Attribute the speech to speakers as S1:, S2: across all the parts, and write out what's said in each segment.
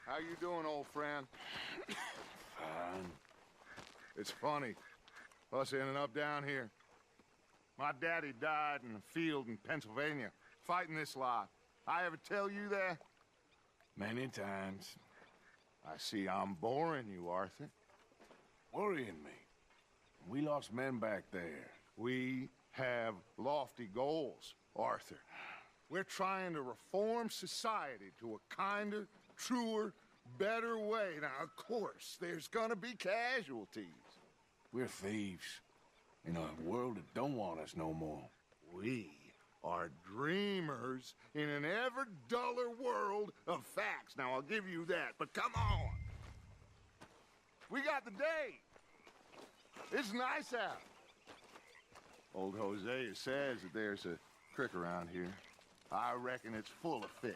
S1: How you doing, old friend?
S2: Fine.
S1: It's funny, us ending up down here. My daddy died in a field in Pennsylvania, fighting this lot. I ever tell you that?
S2: Many times.
S1: I see I'm boring you, Arthur.
S2: Worrying me. We lost men back there.
S1: We have lofty goals, Arthur. We're trying to reform society to a kinder, truer, better way. Now, of course, there's gonna be casualties.
S2: We're thieves. In a world that don't want us no more.
S1: We are dreamers in an ever duller world of facts. Now, I'll give you that, but come on. We got the day. It's nice out. Old Hosea says that there's a creek around here. I reckon it's full of fish.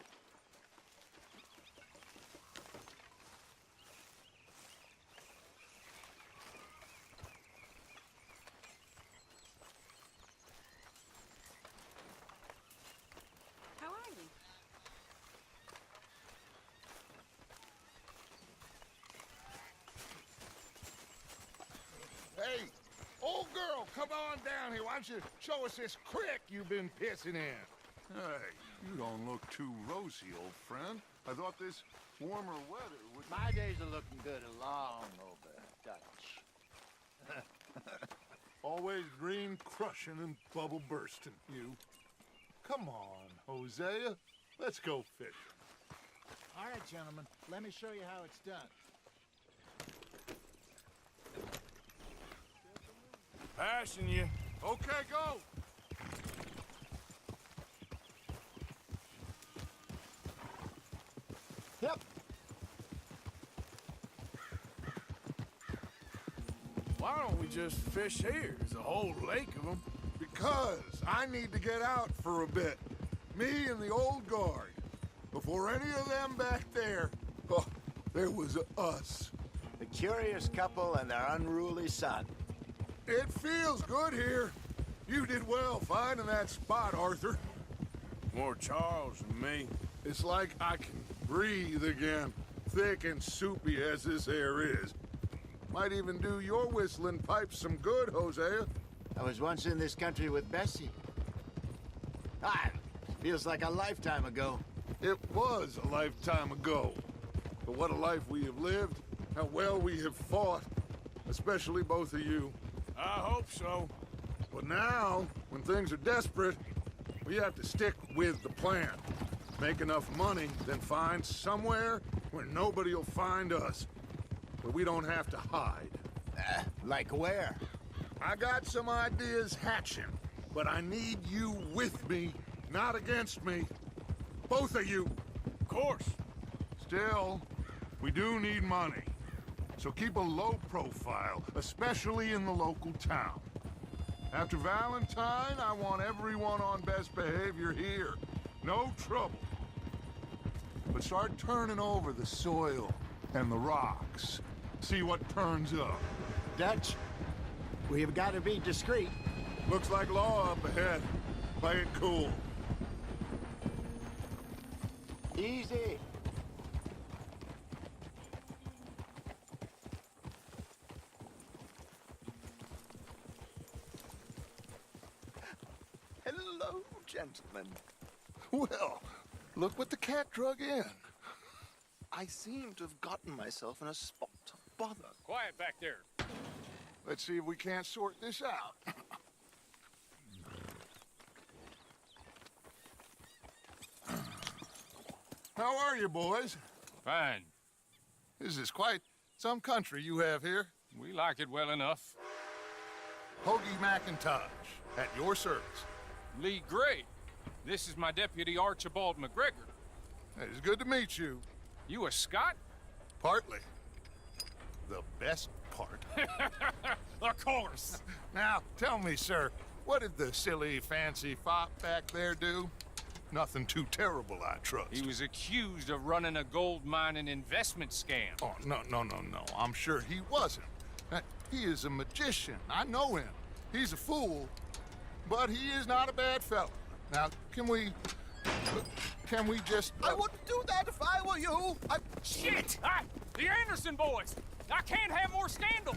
S3: How are you?
S1: Hey, old girl, come on down here. Why don't you show us this creek you've been pissing in? Hey, you don't look too rosy, old friend. I thought this warmer weather would...
S4: My days are looking good along over, Dutch.
S1: Always dream crushing and bubble bursting, you. Come on, Hosea. Let's go fishing.
S4: All right, gentlemen, let me show you how it's done.
S2: Passing you.
S1: Okay, go.
S4: Yep.
S2: Why don't we just fish here? There's a whole lake of them.
S1: Because I need to get out for a bit. Me and the old guard. Before any of them back there, oh, there was us.
S4: The curious couple and their unruly son.
S1: It feels good here. You did well finding that spot, Arthur.
S2: More Charles than me.
S1: It's like I can breathe again, thick and soupy as this air is. Might even do your whistling pipes some good, Hosea.
S4: I was once in this country with Bessie. Feels like a lifetime ago.
S1: It was a lifetime ago. But what a life we have lived, how well we have fought, especially both of you.
S2: I hope so.
S1: But now, when things are desperate, we have to stick with the plan. Make enough money, then find somewhere where nobody will find us. Where we don't have to hide.
S4: Like where?
S1: I got some ideas hatching, but I need you with me, not against me. Both of you.
S2: Of course.
S1: Still, we do need money. So keep a low profile, especially in the local town. After Valentine, I want everyone on best behavior here. No trouble. But start turning over the soil and the rocks. See what turns up.
S4: Dutch, we've got to be discreet.
S1: Looks like law up ahead. Play it cool.
S4: Easy.
S5: Hello, gentlemen.
S1: Well, look what the cat drug in.
S5: I seem to have gotten myself in a spot of bother.
S6: Quiet back there.
S1: Let's see if we can't sort this out. How are you, boys?
S6: Fine.
S1: This is quite some country you have here.
S6: We like it well enough.
S1: Hoagie McIntosh, at your service.
S6: Lee Gray. This is my deputy Archibald McGregor.
S1: It's good to meet you.
S6: You a Scot?
S1: Partly. The best part.
S6: Of course.
S1: Now, tell me, sir, what did the silly, fancy fop back there do? Nothing too terrible, I trust.
S6: He was accused of running a gold mining investment scam.
S1: Oh, no. I'm sure he wasn't. He is a magician. I know him. He's a fool, but he is not a bad fellow. Now, can we Can we just...
S5: I wouldn't do that if I were you.
S6: Shit! The Anderson boys! I can't have more scandal!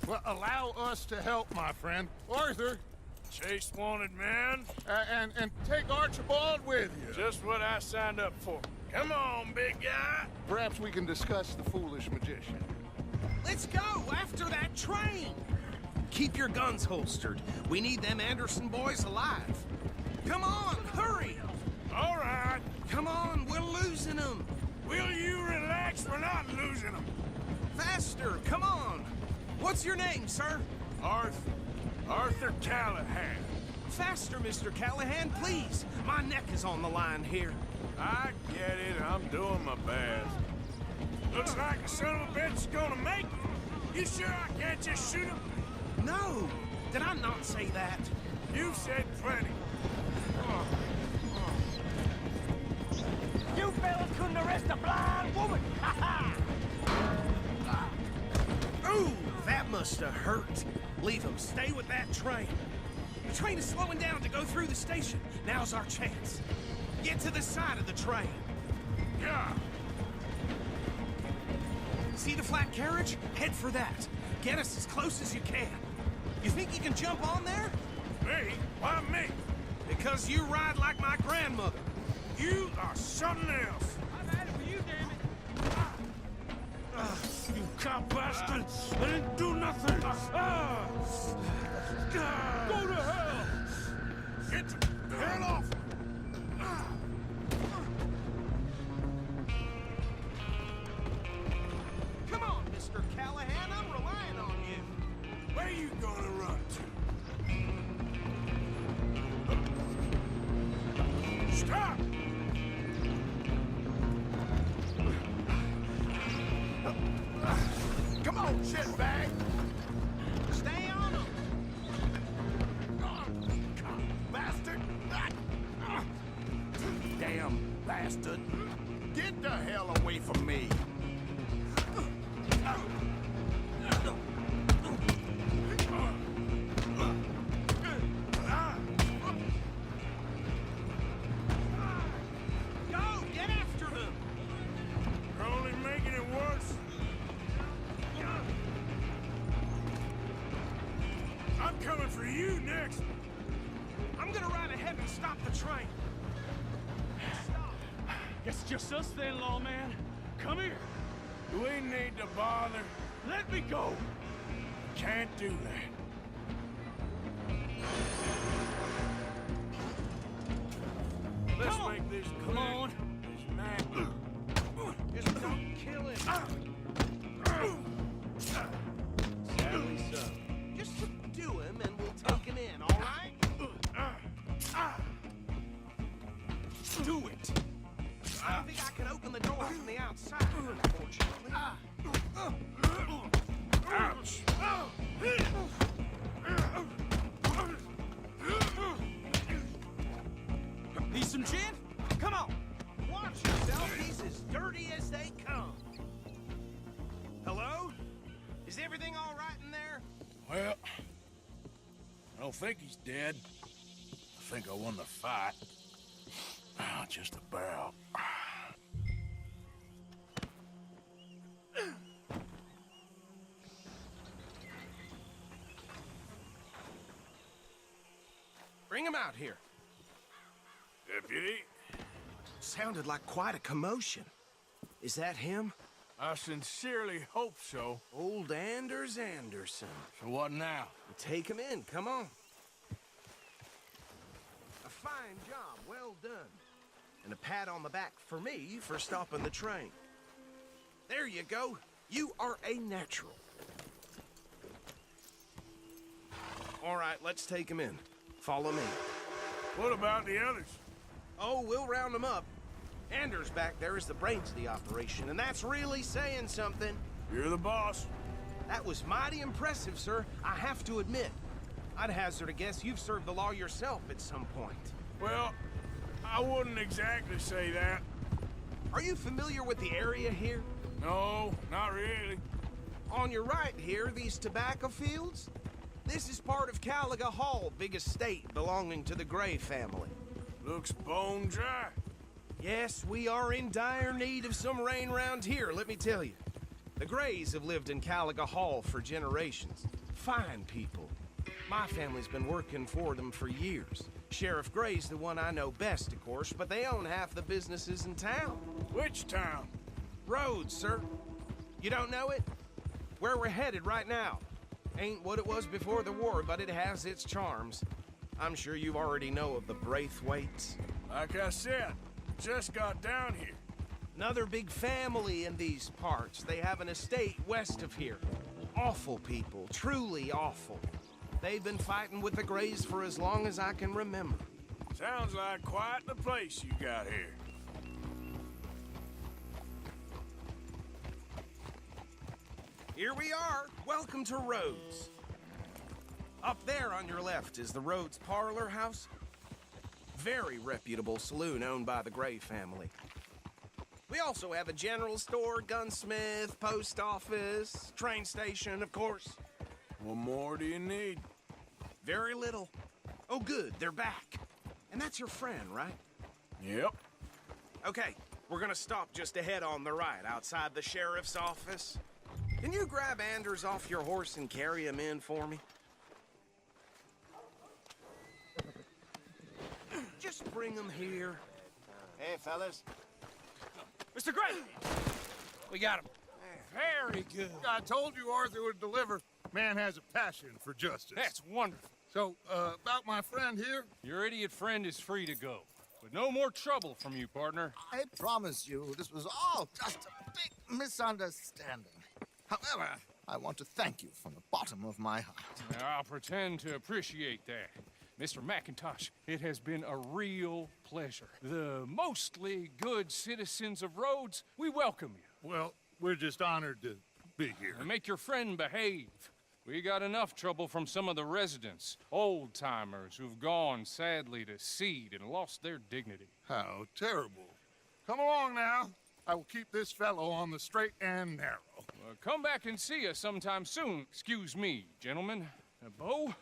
S1: Well, allow us to help, my friend. Arthur,
S2: Chase wanted man.
S1: and take Archibald with you.
S2: Just what I signed up for. Come on, big guy.
S1: Perhaps we can discuss the foolish magician.
S7: Let's go after that train! Keep your guns holstered. We need them Anderson boys alive. Come on, hurry!
S2: All right.
S7: Come on, we're losing them.
S2: Will you relax? We're not losing them.
S7: Faster, come on. What's your name, sir?
S2: Arthur Callahan.
S7: Faster, Mr. Callahan, please. My neck is on the line here.
S2: I get it. I'm doing my best. Looks like the son of a bitch is gonna make it. You sure I can't just shoot him?
S7: No, did I not say that?
S2: You've said plenty.
S4: You fellas couldn't arrest a blind woman! Ha ha!
S7: Ooh, that must have hurt. Leave him. Stay with that train. The train is slowing down to go through the station. Now's our chance. Get to the side of the train.
S2: Yeah.
S7: See the flat carriage? Head for that. Get us as close as you can. You think you can jump on there?
S2: Me? Why me?
S7: Because you ride like my grandmother.
S2: You are something else.
S4: I'm at it for you, damn it!
S2: You cop bastard! I didn't do nothing! Go to hell! Get the hell off!
S7: Come on, Mr. Callahan. I'm relying on you.
S2: Where you gonna run to? Stop!
S1: Come on, shitbag!
S7: Stay on him.
S1: Bastard! Damn bastard! Get the hell away from me!
S7: Go, get after them.
S2: You're only making it worse. I'm coming for you next.
S7: I'm gonna ride ahead and stop the train. Stop.
S4: Guess just us then, lawman. Come here.
S2: Do we need to bother?
S4: Let me go.
S2: Can't do that. Let's
S4: Come on.
S2: make this
S4: Come
S2: quick.
S4: on.
S2: This man.
S7: Just don't kill him. Sadly so. Just subdue him and we'll take him in, all right? Do it. I don't think I can open the door from the outside, unfortunately.
S2: Ouch!
S7: Need some gin? Come on. Watch yourself. He's as dirty as they come. Hello? Is everything all right in there?
S2: Well, I don't think he's dead. I think I won the fight. Just about.
S7: Bring him out here.
S2: Deputy,
S7: Sounded like quite a commotion. Is that him?
S2: I sincerely hope so.
S7: Old Anders Anderson.
S2: So what now?
S7: Take him in, come on. A fine job, well done. And a pat on the back for me for stopping the train. There you go. You are a natural. All right, let's take him in. Follow me.
S2: What about the others?
S7: Oh, we'll round them up. Anders back there is the brains of the operation, and that's really saying something.
S2: You're the boss.
S7: That was mighty impressive, sir. I have to admit. I'd hazard a guess you've served the law yourself at some point.
S2: Well, I wouldn't exactly say that.
S7: Are you familiar with the area here?
S2: No, not really.
S7: On your right here, these tobacco fields? This is part of Caliga Hall, big estate belonging to the Gray family.
S2: Looks bone dry.
S7: Yes, we are in dire need of some rain round here, let me tell you. The Grays have lived in Caliga Hall for generations. Fine people. My family's been working for them for years. Sheriff Gray's the one I know best, of course, but they own half the businesses in town.
S2: Which town?
S7: Rhodes, sir. You don't know it? Where we're headed right now. Ain't what it was before the war, but it has its charms. I'm sure you already know of the Braithwaites.
S2: Like I said, just got down here.
S7: Another big family in these parts. They have an estate west of here. Awful people, truly awful. They've been fighting with the Grays for as long as I can remember.
S2: Sounds like quite the place you got here.
S7: Here we are. Welcome to Rhodes. Up there on your left is the Rhodes Parlor House. Very reputable saloon owned by the Gray family. We also have a general store, gunsmith, post office, train station, of course.
S2: What more do you need?
S7: Very little. Oh, good, they're back. And that's your friend, right?
S2: Yep.
S7: Okay, we're gonna stop just ahead on the right, outside the sheriff's office. Can you grab Anders off your horse and carry him in for me? Just bring him here.
S4: Hey, fellas.
S6: Mr. Gray! We got him. Very good.
S1: I told you Arthur would deliver. Man has a passion for justice.
S6: That's wonderful.
S1: So, about my friend here?
S6: Your idiot friend is free to go. But no more trouble from you, partner.
S5: I promise you, this was all just a big misunderstanding. However, I want to thank you from the bottom of my heart.
S6: I'll pretend to appreciate that. Mr. McIntosh, it has been a real pleasure. The mostly good citizens of Rhodes, we welcome you.
S1: Well, we're just honored to be here.
S6: And make your friend behave. We got enough trouble from some of the residents, old-timers who've gone, sadly, to seed and lost their dignity.
S1: How terrible. Come along now. I will keep this fellow on the straight and narrow.
S6: Come back and see us sometime soon. Excuse me, gentlemen. Bo,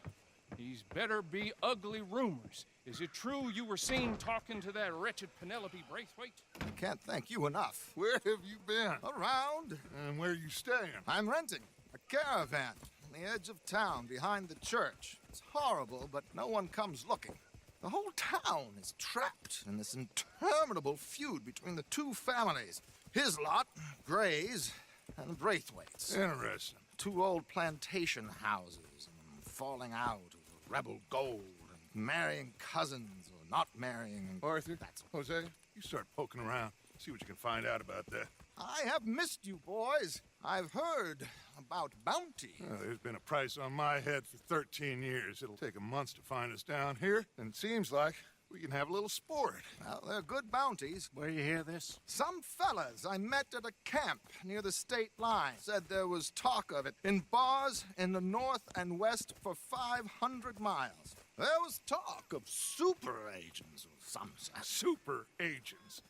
S6: these better be ugly rumors. Is it true you were seen talking to that wretched Penelope Braithwaite?
S5: I can't thank you enough.
S1: Where have you been?
S5: Around.
S1: And where you staying?
S5: I'm renting a caravan on the edge of town behind the church. It's horrible, but no one comes looking. The whole town is trapped in this interminable feud between the two families. His lot, Gray's, and Braithwaite's.
S1: Interesting.
S5: Two old plantation houses, and falling out over rebel gold, and marrying cousins or not marrying.
S1: Arthur,
S5: That's
S1: Hosea, you start poking around. See what you can find out about that.
S5: I have missed you, boys. I've heard about bounty.
S1: There's been a price on my head for 13 years. It'll take a month to find us down here, and it seems like we can have a little sport.
S5: Well, they're good bounties.
S4: Where you hear this?
S5: Some fellas I met at a camp near the state line said there was talk of it in bars in the north and west for 500 miles. There was talk of super agents or some such.
S1: Super agents.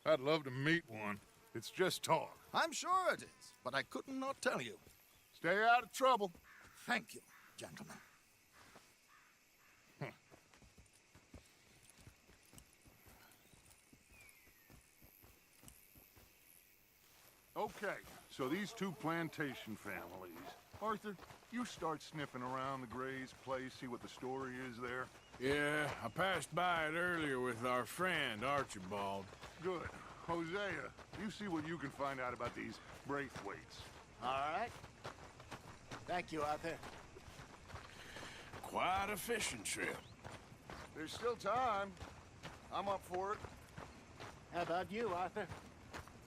S1: I'd love to meet one. It's just talk.
S5: I'm sure it is, but I couldn't not tell you.
S1: Stay out of trouble.
S5: Thank you, gentlemen.
S1: Okay, so these two plantation families. Arthur, you start sniffing around the Gray's place, see what the story is there.
S2: Yeah, I passed by it earlier with our friend, Archibald.
S1: Good. Hosea, you see what you can find out about these Braithwaites.
S4: All right. Thank you, Arthur.
S2: Quite a fishing trip.
S1: There's still time. I'm up for it.
S4: How about you, Arthur?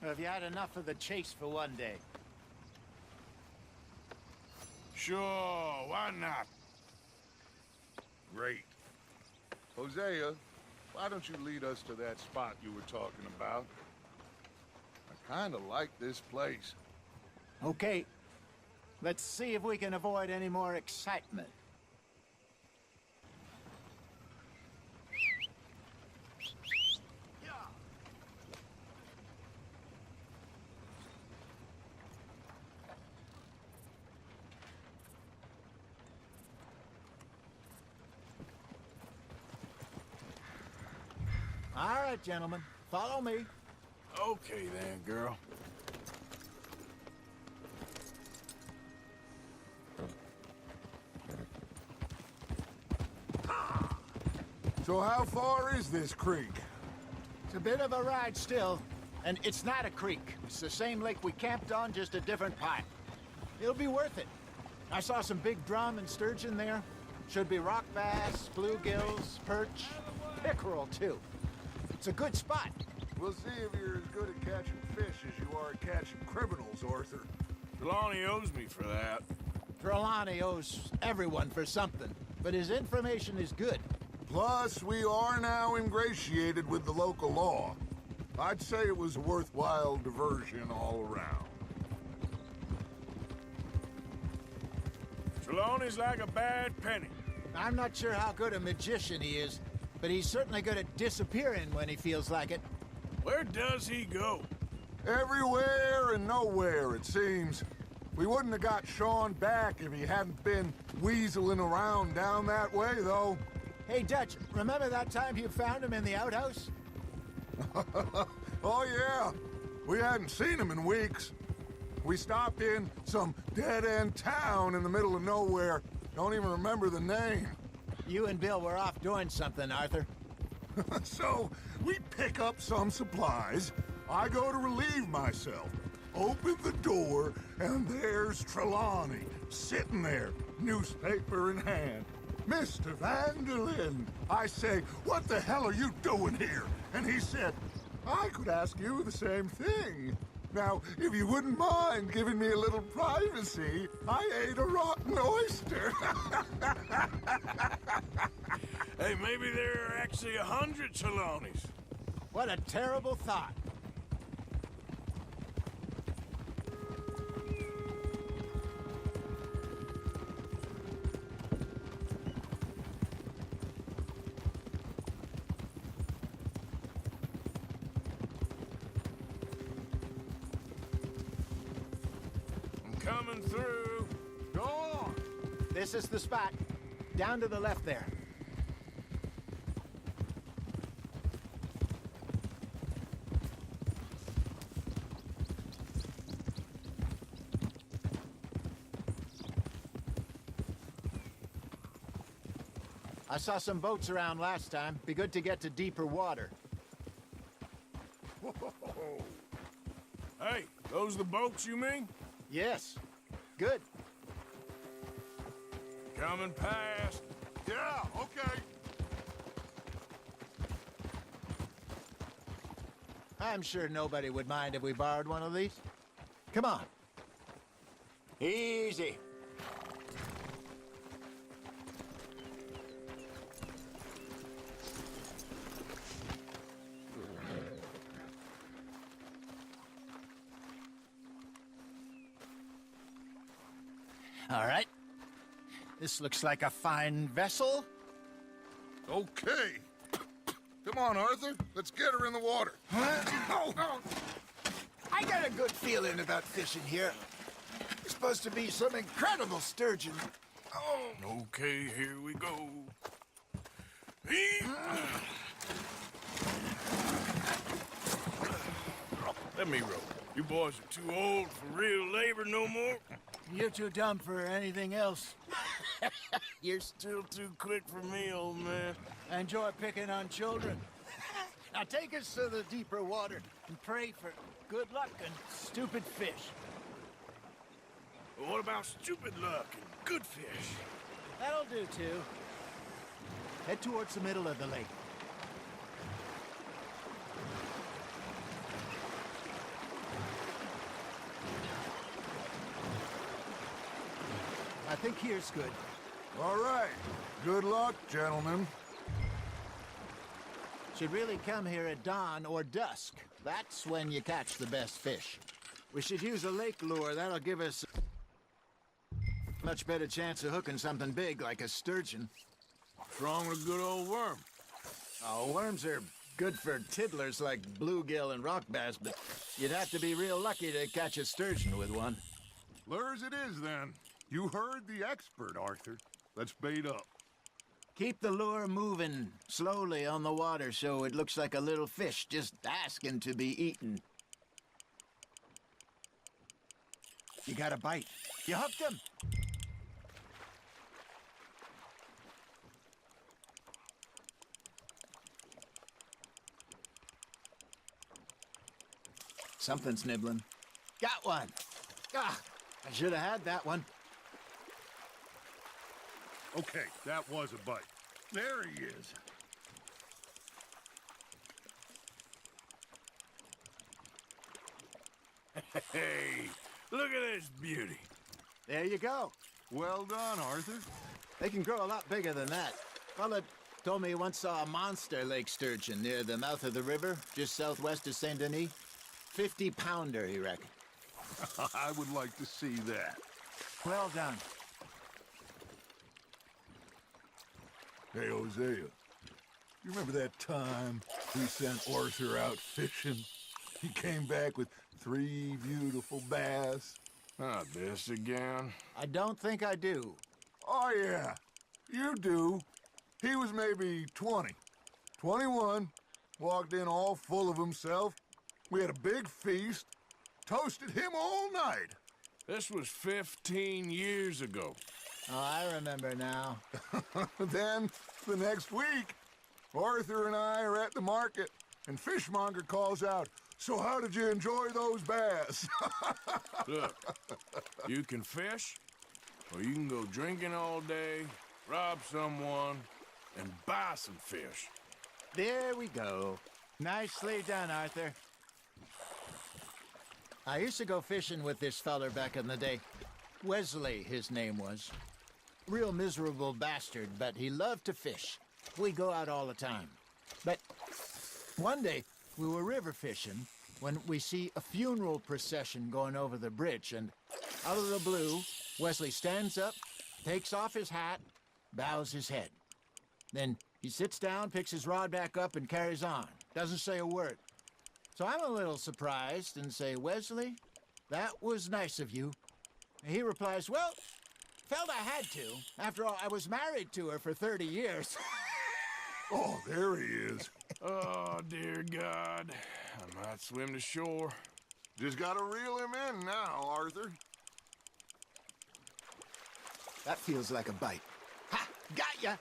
S4: Or have you had enough of the chase for one day?
S2: Sure, why not?
S1: Great. Hosea, why don't you lead us to that spot you were talking about? I kind of like this place.
S4: Okay. Let's see if we can avoid any more excitement.
S8: right, gentlemen. Follow me.
S2: Okay then, girl.
S1: So how far is this creek?
S8: It's a bit of a ride still. And it's not a creek. It's the same lake we camped on, just a different pipe. It'll be worth it. I saw some big drum and sturgeon there. Should be rock bass, bluegills, perch, pickerel too. It's a good spot.
S1: We'll see if you're as good at catching fish as you are at catching criminals, Arthur.
S2: Trelawney owes me for that.
S8: Trelawney owes everyone for something, but his information is good.
S1: Plus, we are now ingratiated with the local law. I'd say it was a worthwhile diversion all around.
S2: Trelawney's like a bad penny.
S8: I'm not sure how good a magician he is, but he's certainly good at disappearing when he feels like it.
S2: Where does he go?
S1: Everywhere and nowhere, it seems. We wouldn't have got Sean back if he hadn't been weaseling around down that way, though.
S8: Hey, Dutch, remember that time you found him in the outhouse?
S1: Oh, yeah. We hadn't seen him in weeks. We stopped in some dead-end town in the middle of nowhere. Don't even remember the name.
S8: You and Bill were off doing something, Arthur.
S1: So, we pick up some supplies. I go to relieve myself. Open the door, and there's Trelawney, sitting there, newspaper in hand. Mr. Vanderlyn. I say, what the hell are you doing here? And he said, I could ask you the same thing. Now, if you wouldn't mind giving me a little privacy, I ate a rotten oyster.
S2: Hey, maybe there are actually 100 Trelawneys.
S8: What a terrible thought.
S2: Coming through.
S1: Go on.
S8: This is the spot. Down to the left there. I saw some boats around last time. Be good to get to deeper water.
S2: Hey, those the boats you mean?
S8: Yes. Good.
S2: Coming past.
S1: Yeah, okay.
S8: I'm sure nobody would mind if we borrowed one of these. Come on. Easy. All right. This looks like a fine vessel.
S1: Okay. Come on, Arthur. Let's get her in the water.
S8: Oh. I got a good feeling about fishing here. It's supposed to be some incredible sturgeon. Oh.
S2: Okay, here we go. Let me row. You boys are too old for real labor no more.
S8: You're too dumb for anything else.
S2: You're still too quick for me, old man.
S8: I enjoy picking on children. Now take us to the deeper water and pray for good luck and stupid fish.
S2: But what about stupid luck and good fish?
S8: That'll do, too. Head towards the middle of the lake. I think here's good.
S1: All right. Good luck, gentlemen.
S8: Should really come here at dawn or dusk. That's when you catch the best fish. We should use a lake lure. That'll give us a much better chance of hooking something big like a sturgeon.
S2: What's wrong with a good old worm?
S8: Oh, worms are good for tiddlers like bluegill and rock bass, but you'd have to be real lucky to catch a sturgeon with one.
S1: Lures it is, then. You heard the expert, Arthur. Let's bait up.
S8: Keep the lure moving slowly on the water so it looks like a little fish just asking to be eaten. You got a bite. You hooked him. Something's nibbling. Got one. Ah, I should have had that one.
S1: Okay, that was a bite. There he is.
S2: Hey, look at this beauty.
S8: There you go.
S1: Well done, Arthur.
S8: They can grow a lot bigger than that. Fella told me he once saw a monster lake sturgeon near the mouth of the river, just southwest of Saint Denis. 50-pounder, he reckoned.
S1: I would like to see that.
S8: Well done.
S1: Hey, Hosea. You remember that time we sent Arthur out fishing? He came back with 3 beautiful bass.
S2: Not this again.
S8: I don't think I do.
S1: Oh, yeah. You do. He was maybe 20. 21. Walked in all full of himself. We had a big feast. Toasted him all night.
S2: This was 15 years ago.
S8: Oh, I remember now.
S1: Then, the next week, Arthur and I are at the market, and Fishmonger calls out, "So how did you enjoy those bass?"
S2: Look, you can fish, or you can go drinking all day, rob someone, and buy some fish.
S8: There we go. Nicely done, Arthur. I used to go fishing with this feller back in the day. Wesley, his name was. Real miserable bastard, but he loved to fish. We go out all the time. But one day, we were river fishing when we see a funeral procession going over the bridge, and out of the blue, Wesley stands up, takes off his hat, bows his head. Then he sits down, picks his rod back up, and carries on. Doesn't say a word. So I'm a little surprised and say, "Wesley, that was nice of you." And he replies, "Well, felt I had to. After all, I was married to her for 30 years.
S1: Oh, there he is.
S2: Oh, dear God. I might swim to shore.
S1: Just gotta reel him in now, Arthur.
S8: That feels like a bite. Ha! Got ya!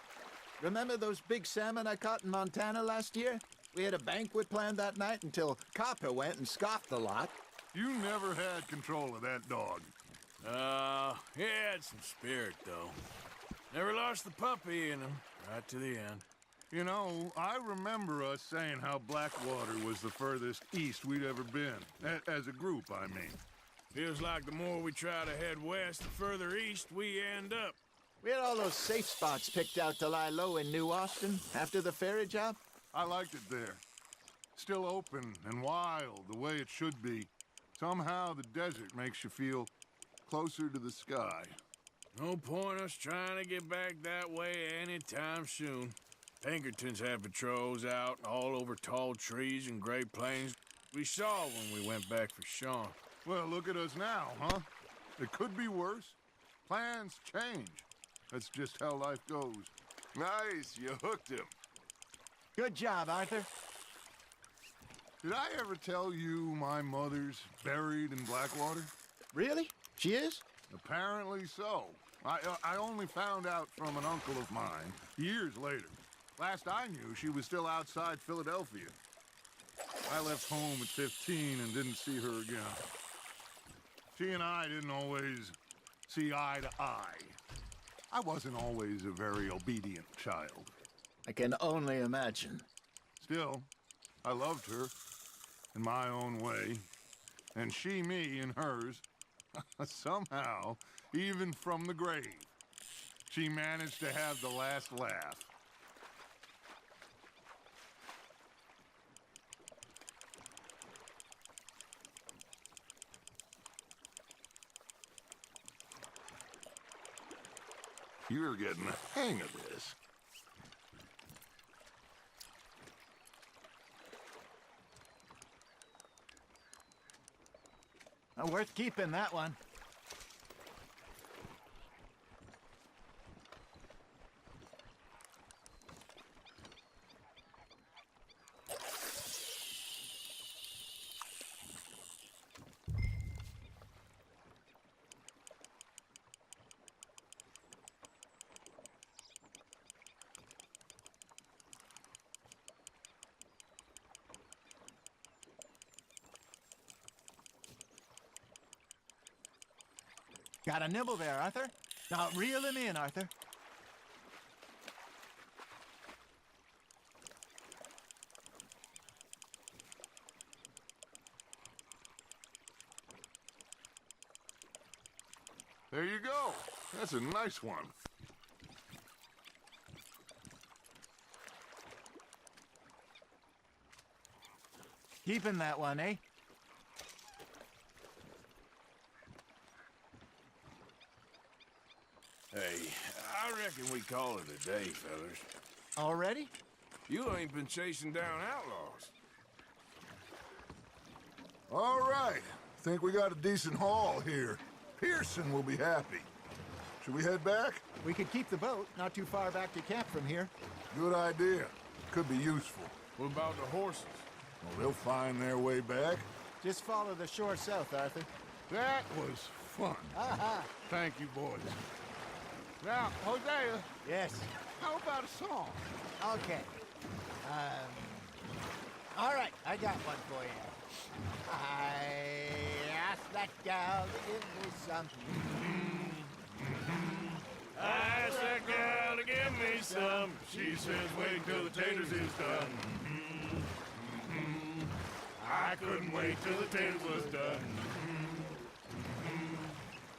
S8: Remember those big salmon I caught in Montana last year? We had a banquet planned that night until Copper went and scoffed the lot.
S1: You never had control of that dog.
S2: He had some spirit, though. Never lost the puppy in him, right to the end.
S1: You know, I remember us saying how Blackwater was the furthest east we'd ever been. As a group, I mean.
S2: Feels like the more we try to head west, the further east we end up.
S8: We had all those safe spots picked out to lie low in New Austin after the ferry job.
S1: I liked it there. Still open and wild, the way it should be. Somehow the desert makes you feel closer to the sky.
S2: No point us trying to get back that way anytime soon. Pinkertons had patrols out all over tall trees and Great Plains. We saw when we went back for Sean.
S1: Well, look at us now, huh? It could be worse. Plans change. That's just how life goes. Nice, you hooked him.
S8: Good job, Arthur.
S1: Did I ever tell you my mother's buried in Blackwater?
S8: Really? She is?
S1: Apparently so. I only found out from an uncle of mine years later. Last I knew, she was still outside Philadelphia. I left home at 15 and didn't see her again. She and I didn't always see eye to eye. I wasn't always a very obedient child.
S8: I can only imagine.
S1: Still, I loved her in my own way, and she me in hers. Somehow, even from the grave, she managed to have the last laugh. You're getting the hang of this.
S8: Worth keeping, that one. Got a nibble there, Arthur? Now reel him in, Arthur.
S1: There you go. That's a nice one.
S8: Keeping that one, eh?
S2: Hey, I reckon we call it a day, fellas.
S8: Already?
S2: You ain't been chasing down outlaws.
S1: All right. Think we got a decent haul here. Pearson will be happy. Should we head back?
S8: We could keep the boat, not too far back to camp from here.
S1: Good idea. Could be useful.
S2: What about the horses?
S1: Well, they'll find their way back.
S8: Just follow the shore south, Arthur.
S1: That was fun.
S8: Aha!
S1: Thank you, boys. Now, Hosea,
S8: Yes.
S1: how about a song?
S8: Okay. All right, I got one for you. I asked that gal to give me something.
S2: I asked that gal to give me some. She says, wait till the taters is done. I couldn't wait till the taters was done.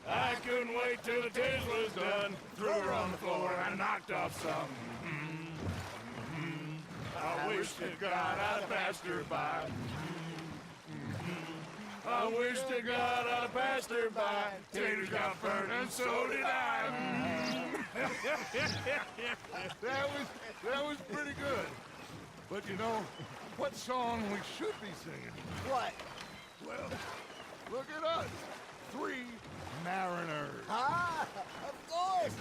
S2: I couldn't wait till the taters was done. Threw her on the floor and knocked off some. I wish to God I'd passed her by. I wish to God I'd passed her by. Taters got burned and so did I.
S1: That was pretty good. But you know, what song we should be singing?
S8: What?
S1: Well, look at us. 3 mariners.
S8: Ah, of course.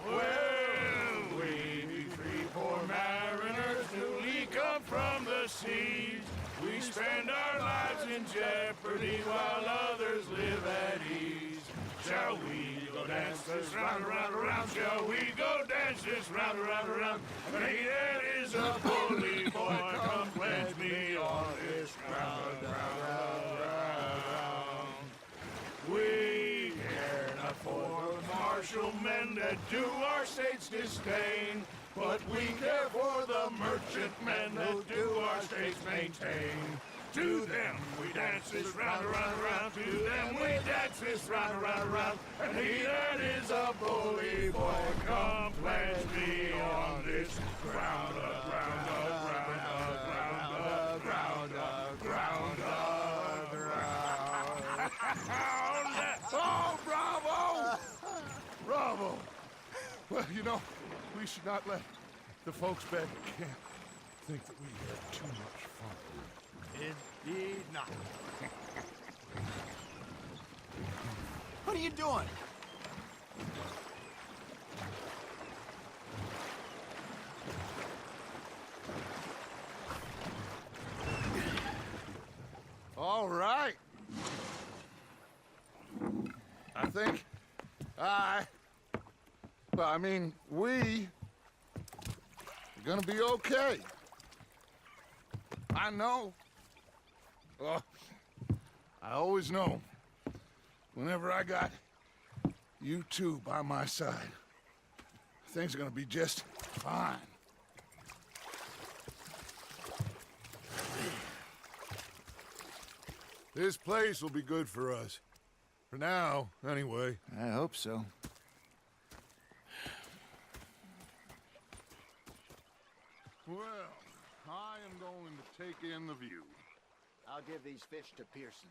S2: Well, we be 3 poor mariners newly come from the seas. We spend our lives in jeopardy while others live at ease. Shall we go dance this round, around, around? Shall we go dance this round, around, around? Hey, that is a bully boy, come pledge me on this ground, round, round. We care not for martial men that do our state's disdain, but we care for the merchant men that do our states maintain. To them we dance this round, around, around. To them we dance this round, around, around. And he that is a bully boy, come pledge me on this ground, ground, ground, ground, ground, ground, ground. Oh, bravo! Bravo! Well, you know, we should not let the folks back at camp think that we had too much fun.
S8: Indeed not. What are you doing?
S1: All right. I think we are gonna be okay. I know. Oh, I always know. Whenever I got you two by my side, things are gonna be just fine. This place will be good for us. For now, anyway.
S5: I hope so.
S1: Well, I am going to take in the view.
S8: I'll give these fish to Pearson.